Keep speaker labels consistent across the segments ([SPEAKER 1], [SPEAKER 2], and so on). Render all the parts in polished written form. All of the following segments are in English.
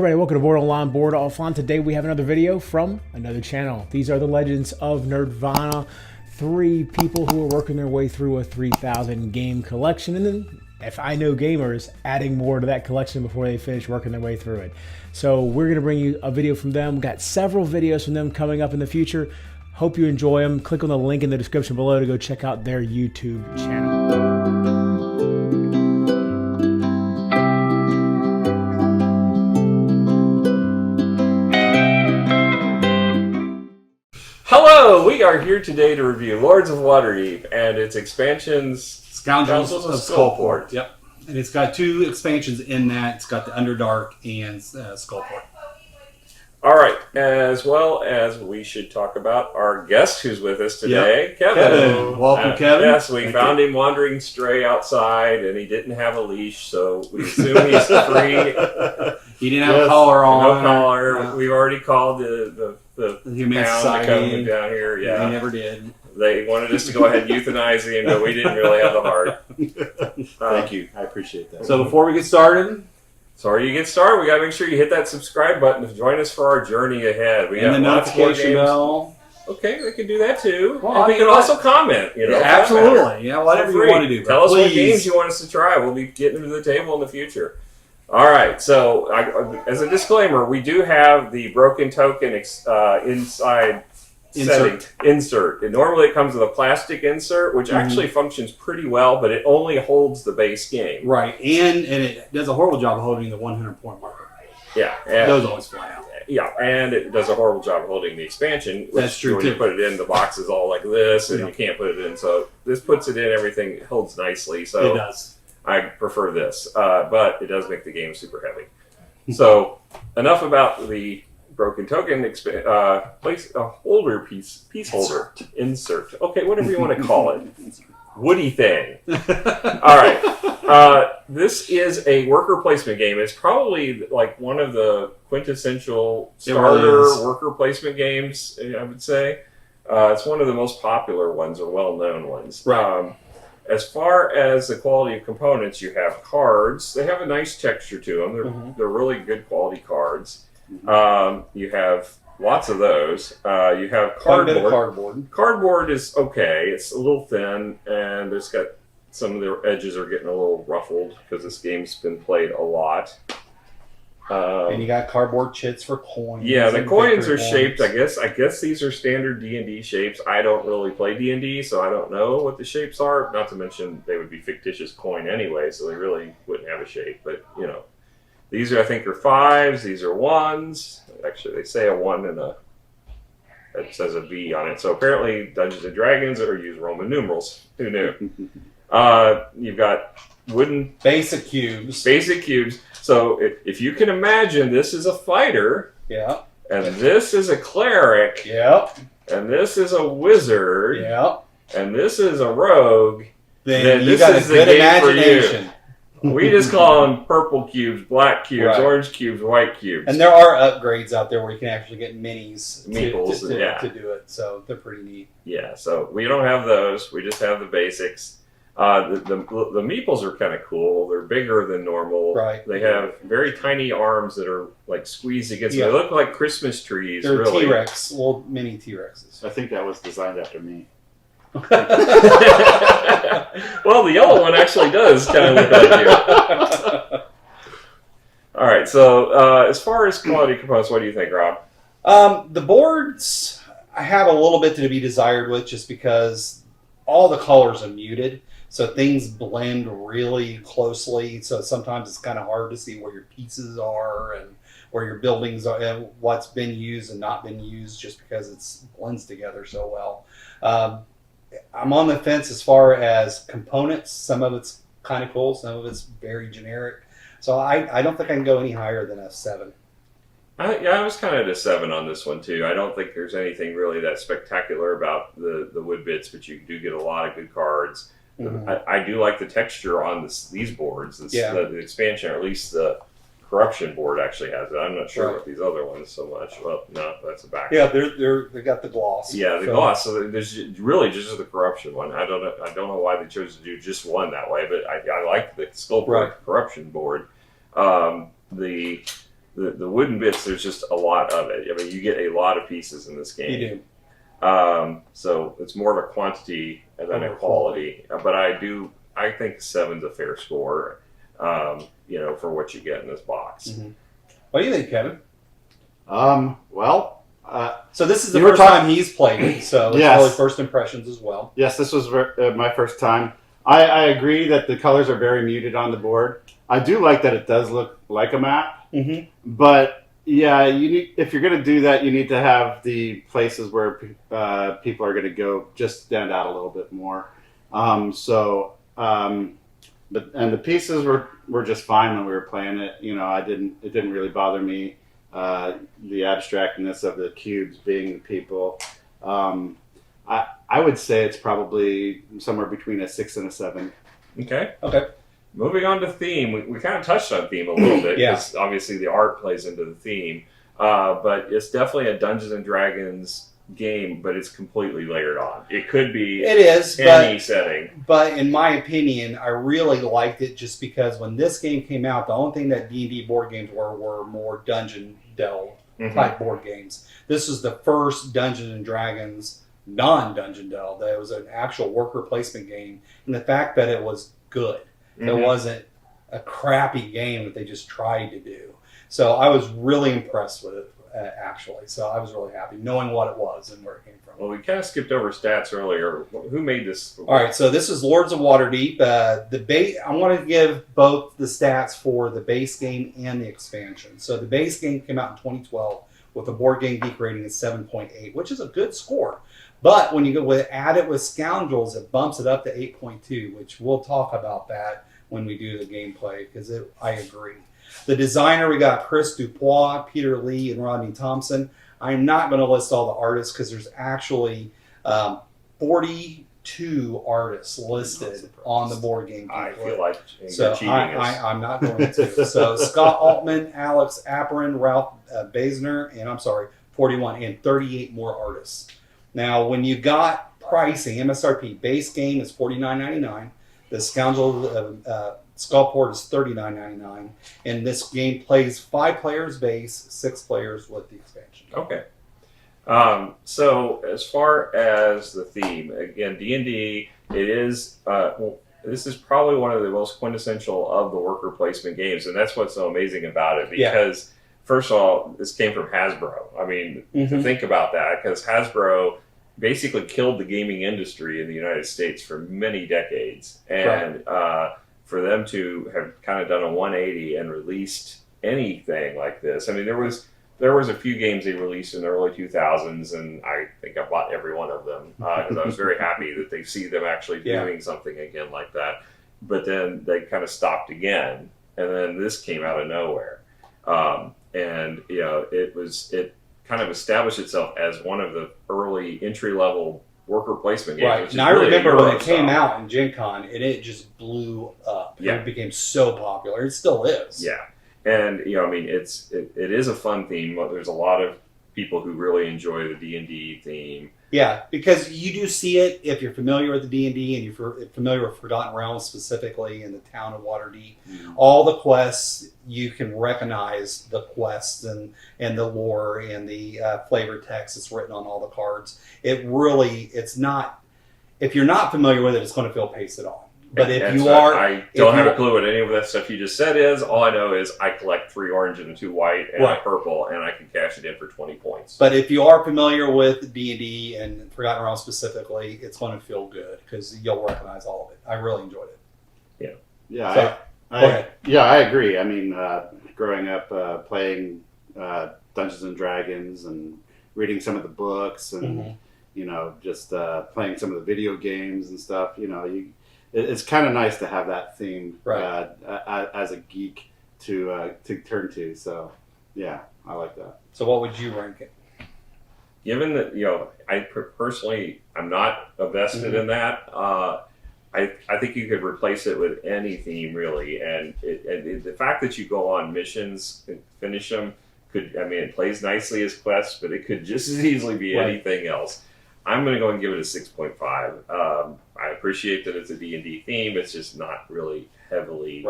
[SPEAKER 1] Everybody, welcome to Board Online, Board Offline. Today we have another video from another channel. These are the Legends of Nerdvana. 3 people who are working their way through a 3,000 game collection, and then, if I know gamers, adding more to that collection before they finish working their way through it. So we're going to bring you a video from them. We've got several videos from them coming up in the future. Hope you enjoy them. Click on the link in the description below to go check out their YouTube channel.
[SPEAKER 2] Hello, we are here today to review Lords of Waterdeep and its expansions,
[SPEAKER 3] Scoundrels of
[SPEAKER 2] Skullport.
[SPEAKER 3] Yep, and it's got 2 expansions in that. It's got the Underdark and Skullport.
[SPEAKER 2] All right, as well as we should talk about our guest who's with us today,
[SPEAKER 3] Kevin. Welcome, Kevin.
[SPEAKER 2] Yes, we found him wandering stray outside, and he didn't have a leash, so we assume he's free.
[SPEAKER 3] He didn't have a collar on.
[SPEAKER 2] No collar. We've already called the
[SPEAKER 3] Humane
[SPEAKER 2] town
[SPEAKER 3] Society
[SPEAKER 2] to come down here. Yeah,
[SPEAKER 3] he never did.
[SPEAKER 2] They wanted us to go ahead and euthanize him, but we didn't really have the heart.
[SPEAKER 4] Thank you. I appreciate that.
[SPEAKER 3] So before we get started,
[SPEAKER 2] we got to make sure you hit that subscribe button to join us for our journey ahead. We
[SPEAKER 3] and
[SPEAKER 2] got
[SPEAKER 3] the
[SPEAKER 2] lots more
[SPEAKER 3] notification
[SPEAKER 2] games.
[SPEAKER 3] bell.
[SPEAKER 2] Okay, we can do that too.
[SPEAKER 3] Well,
[SPEAKER 2] and we can also comment. You know,
[SPEAKER 3] Yeah, absolutely. Yeah, whatever you want to do.
[SPEAKER 2] Tell us what
[SPEAKER 3] please.
[SPEAKER 2] games you want us to try. We'll be getting them to the table in the future. All right. So, as a disclaimer, we do have the broken token inside insert. And normally it comes with a plastic insert, which actually functions pretty well, but it only holds the base game.
[SPEAKER 3] Right, and it does a horrible job of holding the 100-point marker.
[SPEAKER 2] Yeah,
[SPEAKER 3] Those always fly out.
[SPEAKER 2] Yeah, and it does a horrible job of holding the expansion. Which,
[SPEAKER 3] That's true,
[SPEAKER 2] when
[SPEAKER 3] too.
[SPEAKER 2] you put it in, the box is all like this, and you can't put it in. So this puts it in. Everything holds nicely. So
[SPEAKER 3] It does.
[SPEAKER 2] I prefer this, but it does make the game super heavy. So enough about the broken token. Place a holder piece holder insert. Okay, whatever you want to call it. Woody thing. All right. This is a worker placement game. It's probably like one of the quintessential starter worker placement games, I would say. It's one of the most popular ones or well-known ones.
[SPEAKER 3] Right.
[SPEAKER 2] As far as the quality of components, you have cards. They have a nice texture to them. They're really good quality cards. You have lots of those. You have cardboard. Cardboard is okay. It's a little thin, and it's got some of the edges are getting a little ruffled because this game's been played a lot.
[SPEAKER 3] And you got cardboard chits for coins.
[SPEAKER 2] Yeah, the coins are shaped. I guess these are standard D&D shapes. I don't really play D&D, so I don't know what the shapes are. Not to mention they would be fictitious coin anyway, so they really wouldn't have a shape. But you know, these I think are 5s. These are 1s. Actually, they say a 1 and it says a V on it. So apparently, Dungeons and Dragons or use Roman numerals. Who knew? You've got wooden
[SPEAKER 3] basic cubes.
[SPEAKER 2] So if you can imagine, this is a fighter.
[SPEAKER 3] Yeah.
[SPEAKER 2] And this is a cleric.
[SPEAKER 3] Yep.
[SPEAKER 2] And this is a wizard.
[SPEAKER 3] Yep.
[SPEAKER 2] And this is a rogue.
[SPEAKER 3] Then you
[SPEAKER 2] this
[SPEAKER 3] got
[SPEAKER 2] is
[SPEAKER 3] a good
[SPEAKER 2] the game
[SPEAKER 3] imagination.
[SPEAKER 2] For you. We just call them purple cubes, black cubes,
[SPEAKER 3] Right.
[SPEAKER 2] orange cubes, white cubes.
[SPEAKER 3] And there are upgrades out there where you can actually get minis
[SPEAKER 2] Meeples,
[SPEAKER 3] to do it. So they're pretty neat.
[SPEAKER 2] Yeah, so we don't have those. We just have the basics. The meeples are kind of cool. They're bigger than normal.
[SPEAKER 3] Right.
[SPEAKER 2] They have very tiny arms that are like squeezed against them. They look like Christmas trees.
[SPEAKER 3] They're
[SPEAKER 2] really.
[SPEAKER 3] T-Rex, little mini T-Rexes.
[SPEAKER 4] I think that was designed after me.
[SPEAKER 2] Well, the yellow one actually does kind of look like you. All right. So as far as quality components, what do you think, Rob?
[SPEAKER 3] The boards, I have a little bit to be desired with, just because all the colors are muted. So things blend really closely. So sometimes it's kind of hard to see where your pieces are and where your buildings are and what's been used and not been used, just because it blends together so well. I'm on the fence as far as components. Some of it's kind of cool. Some of it's very generic. So I don't think I can go any higher than a 7.
[SPEAKER 2] I was kind of at a 7 on this one too. I don't think there's anything really that spectacular about the wood bits, but you do get a lot of good cards. I do like the texture on these boards. The expansion, or at least the corruption board, actually has it. I'm not sure about these other ones so much. Well, no, that's a back.
[SPEAKER 3] Yeah, they got the gloss.
[SPEAKER 2] Yeah, the gloss. So there's really just the corruption one. I don't know why they chose to do just one that way, but I like the Skullport corruption board. The the wooden bits, there's just a lot of it. I mean, you get a lot of pieces in this game.
[SPEAKER 3] You do.
[SPEAKER 2] So it's more of a quantity than a quality. But I think 7's a fair score, for what you get in this box.
[SPEAKER 3] Mm-hmm. What do you think, Kevin?
[SPEAKER 4] Well,
[SPEAKER 3] so this is the first time he's played it, so it's really first impressions as well.
[SPEAKER 4] Yes, this was my first time. I agree that the colors are very muted on the board. I do like that it does look like a map, but yeah, if you're going to do that, you need to have the places where people are going to go just stand out a little bit more. But the pieces were just fine when we were playing it. It didn't really bother me. The abstractness of the cubes being the people. I would say it's probably somewhere between a 6 and a 7.
[SPEAKER 2] Okay.
[SPEAKER 3] Okay.
[SPEAKER 2] Moving on to theme, we kind of touched on theme a little bit because obviously the art plays into the theme, but it's definitely a Dungeons and Dragons game, but it's completely layered on. It could be any setting.
[SPEAKER 3] But in my opinion, I really liked it just because when this game came out, the only thing that D&D board games were more dungeon delve type board games. This was the first Dungeons and Dragons non-dungeon delve. That was an actual worker placement game, and the fact that it was good. It wasn't a crappy game that they just tried to do. So I was really impressed with it, actually. So I was really happy knowing what it was and where it came from.
[SPEAKER 2] Well, we kind of skipped over stats earlier. Who made this?
[SPEAKER 3] All right, so this is Lords of Waterdeep. I want to give both the stats for the base game and the expansion. So the base game came out in 2012 with a board game geek rating of 7.8, which is a good score. But when you add it with Scoundrels, it bumps it up to 8.2, which we'll talk about that when we do the gameplay, because I agree. The designer, we got Chris Dupois, Peter Lee, and Rodney Thompson. I'm not going to list all the artists because there's actually 42 artists listed on the board game.
[SPEAKER 2] I feel like
[SPEAKER 3] so I'm not going to. So Scott Altman, Alex Apperin, Ralph Basner, and 41, and 38 more artists. Now, when you got pricing, MSRP base game is $49.99. The Scoundrel Skullport is $39.99, and this game plays 5 players base, 6 players with the expansion.
[SPEAKER 2] Okay. So as far as the theme, again, D&D, it is this is probably one of the most quintessential of the worker placement games, and that's what's so amazing about it. Because first of all, this came from Hasbro. I mean, to think about that, because Hasbro basically killed the gaming industry in the United States for many decades, and for them to have kind of done a 180 and released anything like this. I mean, there was a few games they released in the early 2000s, and I think I bought every one of them because I was very happy that they see them actually doing something again like that. But then they kind of stopped again, and then this came out of nowhere, and it kind of established itself as one of the early entry-level worker placement games.
[SPEAKER 3] Right. And I remember when it came out in Gen Con, and it just blew up.
[SPEAKER 2] Yeah.
[SPEAKER 3] It became so popular. It still is.
[SPEAKER 2] Yeah. And, it is a fun theme. There's a lot of people who really enjoy the D&D theme.
[SPEAKER 3] Yeah, because you do see it if you're familiar with the D&D and you're familiar with Forgotten Realms specifically in the town of Waterdeep. All the quests, you can recognize the quests and the lore and the flavor text that's written on all the cards. It's not, if you're not familiar with it, it's going to feel pasted on. But if you are...
[SPEAKER 2] I don't have a clue what any of that stuff you just said is. All I know is I collect 3 orange and 2 white and a purple, and I can cash it in for 20 points.
[SPEAKER 3] But if you are familiar with D&D and Forgotten Realms specifically, it's going to feel good because you'll recognize all of it. I really enjoyed it.
[SPEAKER 4] Yeah. I agree. I mean, growing up playing Dungeons and Dragons and reading some of the books and, just playing some of the video games and stuff, it's kind of nice to have that theme as a geek to turn to. So, yeah, I like that.
[SPEAKER 3] So what would you rank it?
[SPEAKER 2] Given that, I personally, I'm not vested in that. I think you could replace it with any theme, really. And the fact that you go on missions and finish them it plays nicely as quests, but it could just as easily be anything else. I'm going to go and give it a 6.5. I appreciate that it's a D&D theme. It's just not really heavily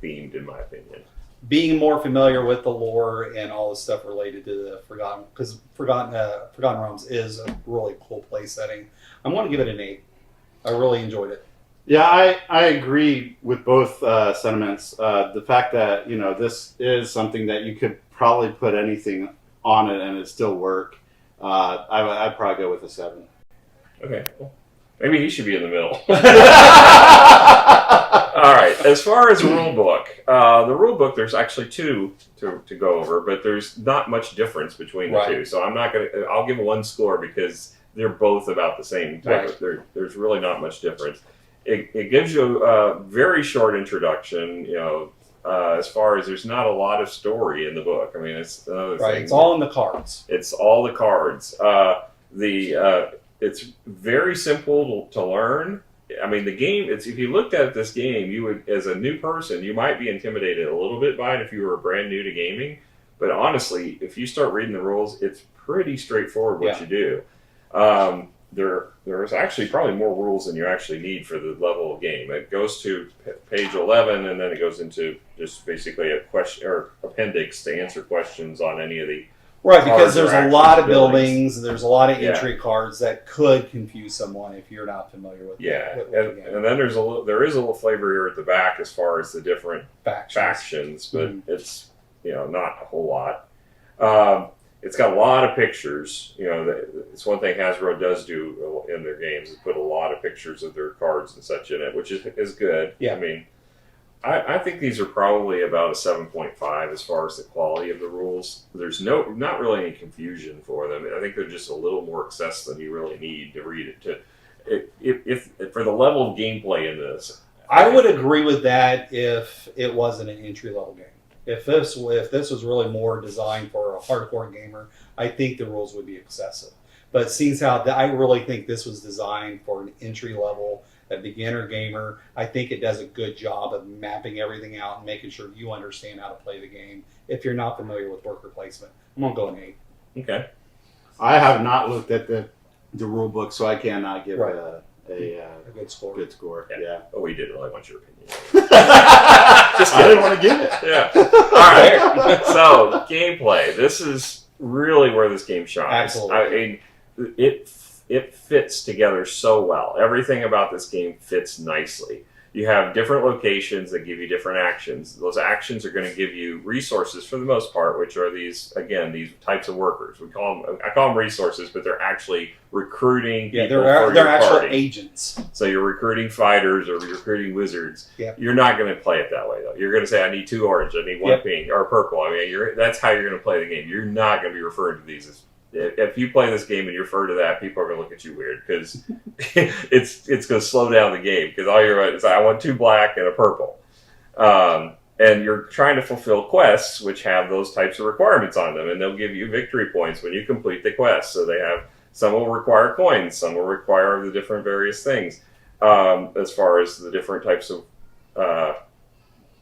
[SPEAKER 2] themed, in my opinion.
[SPEAKER 3] being more familiar with the lore and all the stuff related to the Forgotten Realms is a really cool play setting. I'm going to give it an 8. I really enjoyed it.
[SPEAKER 4] Yeah, I agree with both sentiments. The fact that, you know, this is something that you could probably put anything on it and it still work. I'd probably go with a 7.
[SPEAKER 2] Okay, cool. Maybe he should be in the middle. All right. As far as rule book, there's actually 2 to go over, but there's not much difference between the 2. So I'll give 1 score because they're both about the same type. There's really not much difference. It gives you a very short introduction, you know, as far as there's not a lot of story in the book. I mean, it's another thing.
[SPEAKER 3] It's all in the cards.
[SPEAKER 2] It's all the cards. It's very simple to learn. I mean, the game, if you looked at this game, you would, as a new person, you might be intimidated a little bit by it if you were brand new to gaming. But honestly, if you start reading the rules, it's pretty straightforward what you do. There's actually probably more rules than you actually need for the level of game. It goes to page 11, and then it goes into just basically a question or appendix to answer questions on any of the
[SPEAKER 3] because there's a lot of buildings, there's a lot of intrigue cards that could confuse someone if you're not familiar with.
[SPEAKER 2] And then there is a little flavor here at the back as far as the different factions, but it's, you know, not a whole lot. It's got a lot of pictures. You know, it's one thing Hasbro does do in their games is put a lot of pictures of their cards and such in it, which is good. I mean, I think these are probably about a 7.5 as far as the quality of the rules. There's not really any confusion for them. I think they're just a little more access than you really need to read it. If for the level of gameplay in this,
[SPEAKER 3] I would agree with that if it wasn't an entry level game. If this was really more designed for a hardcore gamer, I think the rules would be excessive. But seeing how I really think this was designed for an entry level, a beginner gamer, I think it does a good job of mapping everything out and making sure you understand how to play the game. If you're not familiar with worker placement, I'm gonna go an 8.
[SPEAKER 2] Okay.
[SPEAKER 4] I have not looked at the rule book, so I cannot give a
[SPEAKER 3] good score.
[SPEAKER 4] Good score. Yeah.
[SPEAKER 2] Oh, we did really want your opinion.
[SPEAKER 4] I didn't want to give it.
[SPEAKER 2] Yeah. All right. So gameplay. This is really where this game shines.
[SPEAKER 3] Absolutely.
[SPEAKER 2] I mean, it fits together so well. Everything about this game fits nicely. You have different locations that give you different actions. Those actions are going to give you resources for the most part, which are these types of workers. I call them resources, but they're actually recruiting people
[SPEAKER 3] they're actual agents.
[SPEAKER 2] So you're recruiting fighters or you're recruiting wizards.
[SPEAKER 3] Yep.
[SPEAKER 2] You're not going to play it that way, though. You're going to say, I need 2 orange, I need 1 pink, or purple. I mean, that's how you're going to play the game. You're not going to be referring to these as... If you play this game and you refer to that, people are going to look at you weird because it's going to slow down the game because all you're is I want 2 black and a purple, and you're trying to fulfill quests which have those types of requirements on them, and they'll give you victory points when you complete the quest. So they have some will require coins, some will require the different various things as far as the different types of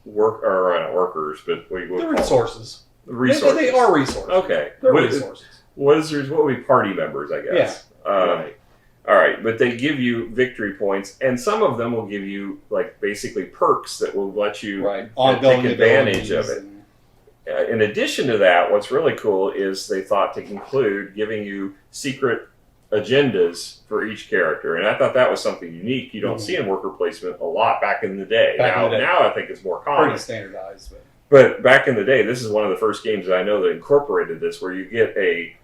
[SPEAKER 2] workers, but what
[SPEAKER 3] the resources.
[SPEAKER 2] Resources.
[SPEAKER 3] They are resources.
[SPEAKER 2] Okay,
[SPEAKER 3] they're resources.
[SPEAKER 2] Wizards, what would be party members, I guess.
[SPEAKER 4] Right.
[SPEAKER 2] All right, but they give you victory points, and some of them will give you like basically perks that will let you take advantage of it. In addition to that, what's really cool is they thought to include giving you secret agendas for each character, and I thought that was something unique. You don't see in worker placement a lot back in the day. Now I think it's more common.
[SPEAKER 3] Pretty standardized,
[SPEAKER 2] but back in the day, this is one of the first games that I know that incorporated this, where you get a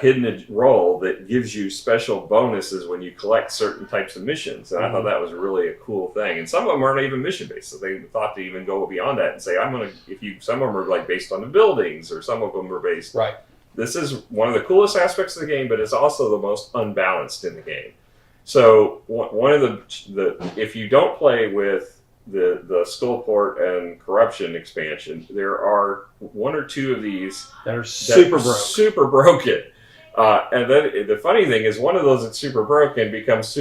[SPEAKER 2] hidden role that gives you special bonuses when you collect certain types of missions. And I thought that was really a cool thing. And some of them aren't even mission based, so they thought to even go beyond that and say, some of them are like based on the buildings, or some of them are based.
[SPEAKER 3] Right.
[SPEAKER 2] This is one of the coolest aspects of the game, but it's also the most unbalanced in the game. So one of the if you don't play with the Skullport and Corruption expansion, there are 1 or 2 of these
[SPEAKER 3] that are super broken.
[SPEAKER 2] And then the funny thing is, one of those that's super broken becomes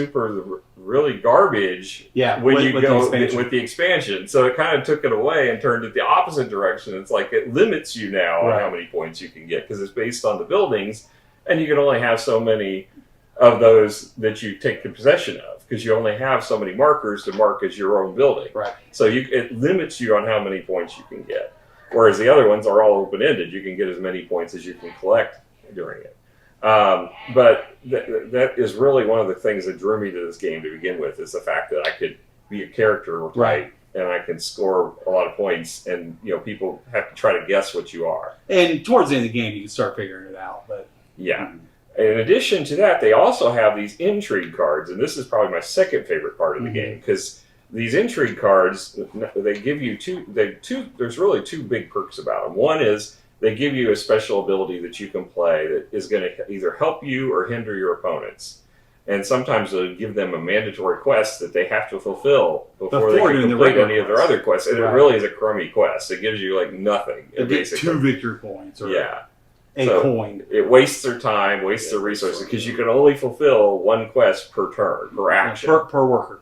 [SPEAKER 2] really garbage when you go with the expansion. So it kind of took it away and turned it the opposite direction. It's like it limits you now on how many points you can get because it's based on the buildings, and you can only have so many of those that you take possession of, because you only have so many markers to mark as your own building.
[SPEAKER 3] Right.
[SPEAKER 2] So it limits you on how many points you can get. Whereas the other ones are all open-ended. You can get as many points as you can collect during it. But that is really one of the things that drew me to this game to begin with, is the fact that I could be a character
[SPEAKER 3] Right.
[SPEAKER 2] and I can score a lot of points, and people have to try to guess what you are.
[SPEAKER 3] And towards the end of the game, you can start figuring it out. But
[SPEAKER 2] Yeah. In addition to that, they also have these intrigue cards, and this is probably my second favorite part of the game, because these intrigue cards, they give you there's really two big perks about them. One is they give you a special ability that you can play that is going to either help you or hinder your opponents. And sometimes they'll give them a mandatory quest that they have to fulfill before they can complete any of their other quests. And it really is a crummy quest. It gives you like nothing.
[SPEAKER 3] It gets 2 victory points or a coin.
[SPEAKER 2] It wastes their time, wastes their resources, because you can only fulfill one quest per turn, per action.
[SPEAKER 3] Per worker.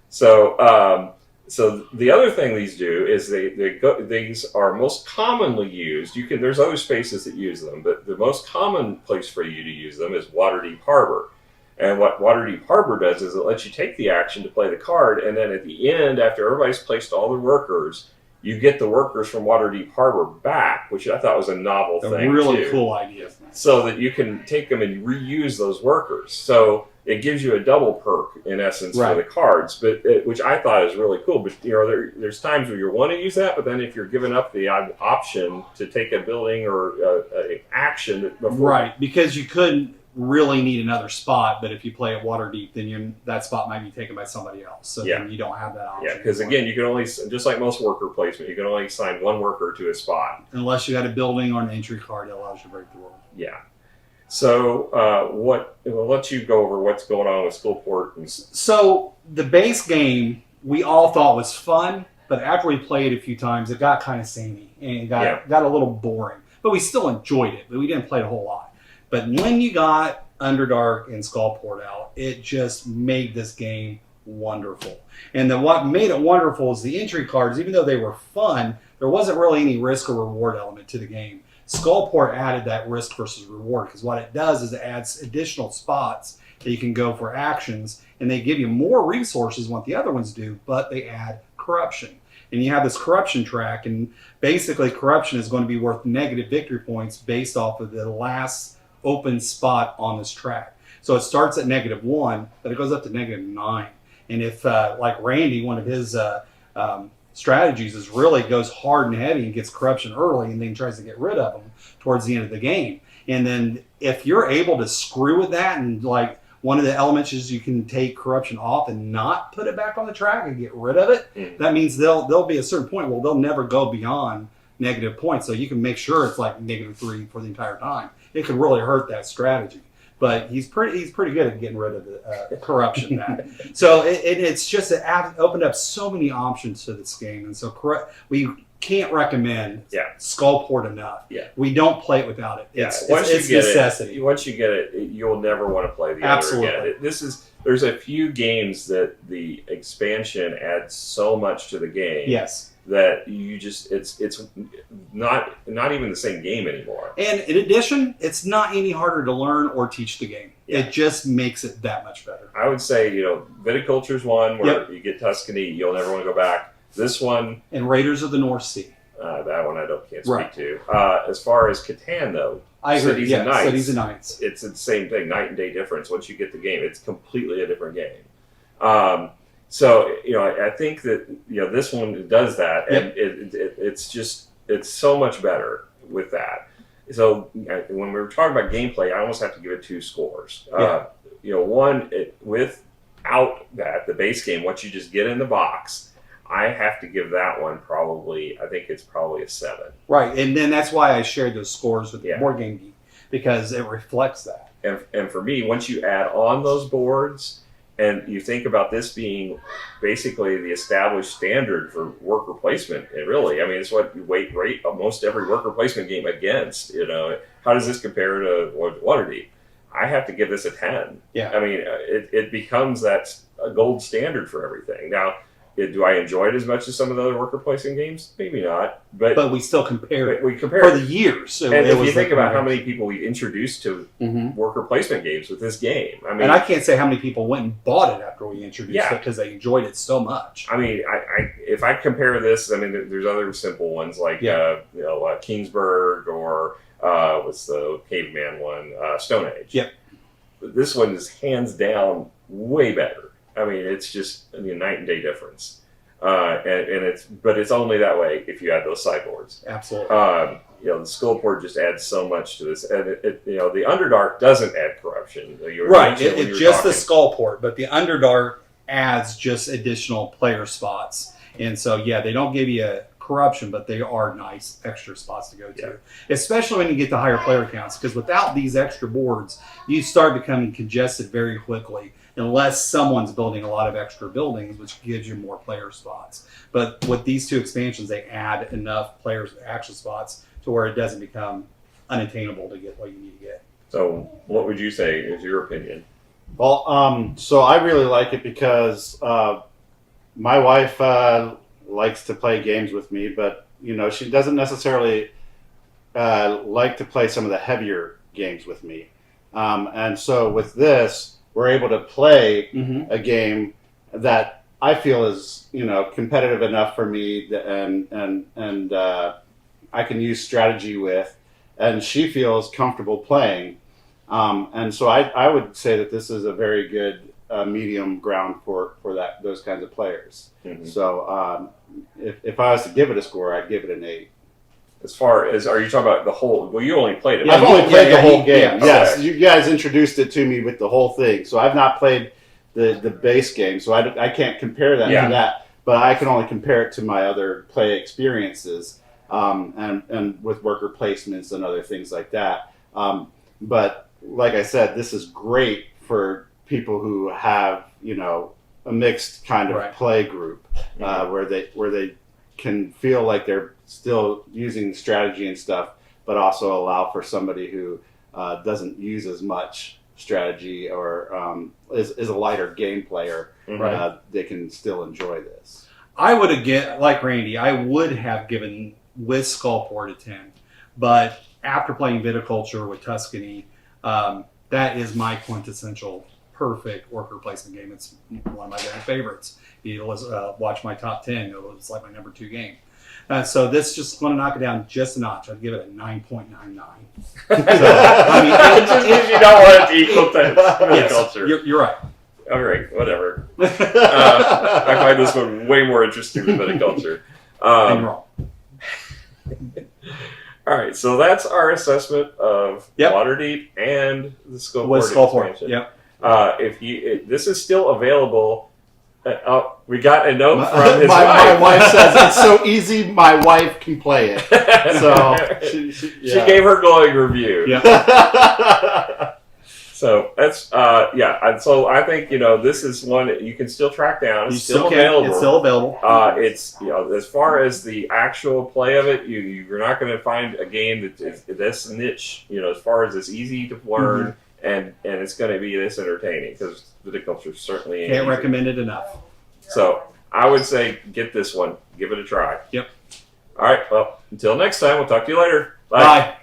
[SPEAKER 2] So so the other thing these do is these are most commonly used. There's other spaces that use them, but the most common place for you to use them is Waterdeep Harbor. And what Waterdeep Harbor does is it lets you take the action to play the card, and then at the end, after everybody's placed all their workers, you get the workers from Waterdeep Harbor back, which I thought was a novel thing.
[SPEAKER 3] A really cool idea.
[SPEAKER 2] So that you can take them and reuse those workers. So it gives you a double perk, in essence, for the cards, which I thought is really cool. But there's times where you want to use that, but then if you're giving up the option to take a building or an action before,
[SPEAKER 3] because you couldn't really need another spot, but if you play at Waterdeep, then that spot might be taken by somebody else. So then you don't have that option.
[SPEAKER 2] Yeah, because again, you can only, just like most worker placement, you can only assign one worker to a spot.
[SPEAKER 3] Unless you got a building or an entry card that allows you to break the rule.
[SPEAKER 2] Yeah. So we'll let you go over what's going on with Skullport.
[SPEAKER 3] So the base game we all thought was fun, but after we played it a few times, it got kind of samey and it got a little boring. But we still enjoyed it, but we didn't play it a whole lot. But when you got Underdark and Skullport out, it just made this game wonderful. And what made it wonderful is the entry cards. Even though they were fun, there wasn't really any risk or reward element to the game. Skullport added that risk versus reward, because what it does is it adds additional spots that you can go for actions, and they give you more resources than what the other ones do, but they add corruption. And you have this corruption track, and basically corruption is going to be worth negative victory points based off of the last open spot on this track. So it starts at -1, but it goes up to -9. And if, like Randy, one of his strategies is really goes hard and heavy and gets corruption early and then tries to get rid of them towards the end of the game. And then if you're able to screw with that, and like one of the elements is you can take corruption off and not put it back on the track and get rid of it, that means there'll be a certain point where they'll never go beyond negative points. So you can make sure it's like -3 for the entire time. It could really hurt that strategy. But he's pretty good at getting rid of the corruption back. So it's just opened up so many options to this game, and so we can't recommend Skullport enough. Yeah. We don't play it without it. It's necessity.
[SPEAKER 2] Once you get it, you'll never want to play the other again. There's a few games that the expansion adds so much to the game.
[SPEAKER 3] Yes.
[SPEAKER 2] That you just it's not even the same game anymore.
[SPEAKER 3] And in addition, it's not any harder to learn or teach the game. Yeah. It just makes it that much better.
[SPEAKER 2] I would say, Viticulture's one where you get Tuscany, you'll never want to go back. This one
[SPEAKER 3] and Raiders of the North Sea.
[SPEAKER 2] That one can't speak to. As far as Catan though,
[SPEAKER 3] I agree. Cities and Knights.
[SPEAKER 2] It's the same thing, night and day difference. Once you get the game, it's completely a different game. So, I think that, this one does that, and it's so much better with that. So when we were talking about gameplay, I almost have to give it 2 scores. One, without that, the base game, what you just get in the box, I have to give that one I think it's probably a 7.
[SPEAKER 3] Right, and then that's why I shared those scores with the Board Game Geek, because it reflects that.
[SPEAKER 2] And for me, once you add on those boards, and you think about this being basically the established standard for worker placement, it's what you rate almost every worker placement game against. How does this compare to Waterdeep? I have to give this a 10.
[SPEAKER 3] Yeah.
[SPEAKER 2] It becomes that a gold standard for everything. Now, do I enjoy it as much as some of the other worker placement games? Maybe not. But
[SPEAKER 3] we still compare it.
[SPEAKER 2] We compare
[SPEAKER 3] for the years.
[SPEAKER 2] And if you think about how many people we introduced to worker placement games with this game.
[SPEAKER 3] And I can't say how many people went and bought it after we introduced it because they enjoyed it so much.
[SPEAKER 2] if I compare this, I mean, there's other simple ones like Kingsburg or what's the caveman one, Stone Age.
[SPEAKER 3] Yep.
[SPEAKER 2] This one is hands down way better. I mean, it's just night and day difference. And it's only that way if you add those sideboards.
[SPEAKER 3] Absolutely.
[SPEAKER 2] The Skullport just adds so much to this, and the Underdark doesn't add corruption.
[SPEAKER 3] Right, it's just the Skullport, but the Underdark adds just additional player spots, and so they don't give you a corruption, but they are nice extra spots to go to, especially when you get to higher player counts. Because without these extra boards, you start becoming congested very quickly, unless someone's building a lot of extra buildings, which gives you more player spots. But with these two expansions, they add enough players action spots to where it doesn't become unattainable to get what you need to get.
[SPEAKER 2] So, what would you say is your opinion?
[SPEAKER 4] Well, so I really like it because my wife likes to play games with me, but she doesn't necessarily like to play some of the heavier games with me. And so with this, we're able to play a game that I feel is competitive enough for me, and I can use strategy with, and she feels comfortable playing. And so I would say that this is a very good medium ground for those kinds of players. Mm-hmm. So if I was to give it a score, I'd give it an 8.
[SPEAKER 2] As far as, are you talking about the whole? Well, you only played it.
[SPEAKER 4] I've only played the whole game.
[SPEAKER 2] Yeah,
[SPEAKER 4] yes,
[SPEAKER 2] okay.
[SPEAKER 4] You guys introduced it to me with the whole thing, so I've not played the base game, so I can't compare that to that. But I can only compare it to my other play experiences, and with worker placements and other things like that. But like I said, this is great for people who have a mixed kind of play group, where they can feel like they're still using strategy and stuff, but also allow for somebody who doesn't use as much strategy or is a lighter game player. They can still enjoy this.
[SPEAKER 3] I would have like Randy, I would have given with Skullport a 10, but after playing Viticulture with Tuscany, that is my quintessential perfect worker placement game. It's one of my very favorites. You watch my top 10, it was like my number 2 game. So this just going to knock it down just a notch. I'd give it a 9.99. So,
[SPEAKER 2] it just means you don't want it to equal to Viticulture.
[SPEAKER 3] Yes, you're right.
[SPEAKER 2] All right, whatever. I find this one way more interesting than Viticulture.
[SPEAKER 3] And wrong.
[SPEAKER 2] All right, so that's our assessment of Waterdeep and the Skullport expansion.
[SPEAKER 3] Yep.
[SPEAKER 2] This is still available. We got a note from his wife.
[SPEAKER 4] My wife says it's so easy. My wife can play it. So
[SPEAKER 2] she gave her glowing review.
[SPEAKER 3] Yeah.
[SPEAKER 2] So that's And so I think this is one that you can still track down. It's still available.
[SPEAKER 3] It's still available.
[SPEAKER 2] It's as far as the actual play of it, you're not going to find a game that is this niche. As far as it's easy to learn and it's going to be this entertaining because Viticulture certainly ain't
[SPEAKER 3] Can't
[SPEAKER 2] easy.
[SPEAKER 3] recommend it enough.
[SPEAKER 2] So I would say get this one. Give it a try.
[SPEAKER 3] Yep.
[SPEAKER 2] All right. Well, until next time, we'll talk to you later.
[SPEAKER 3] Bye.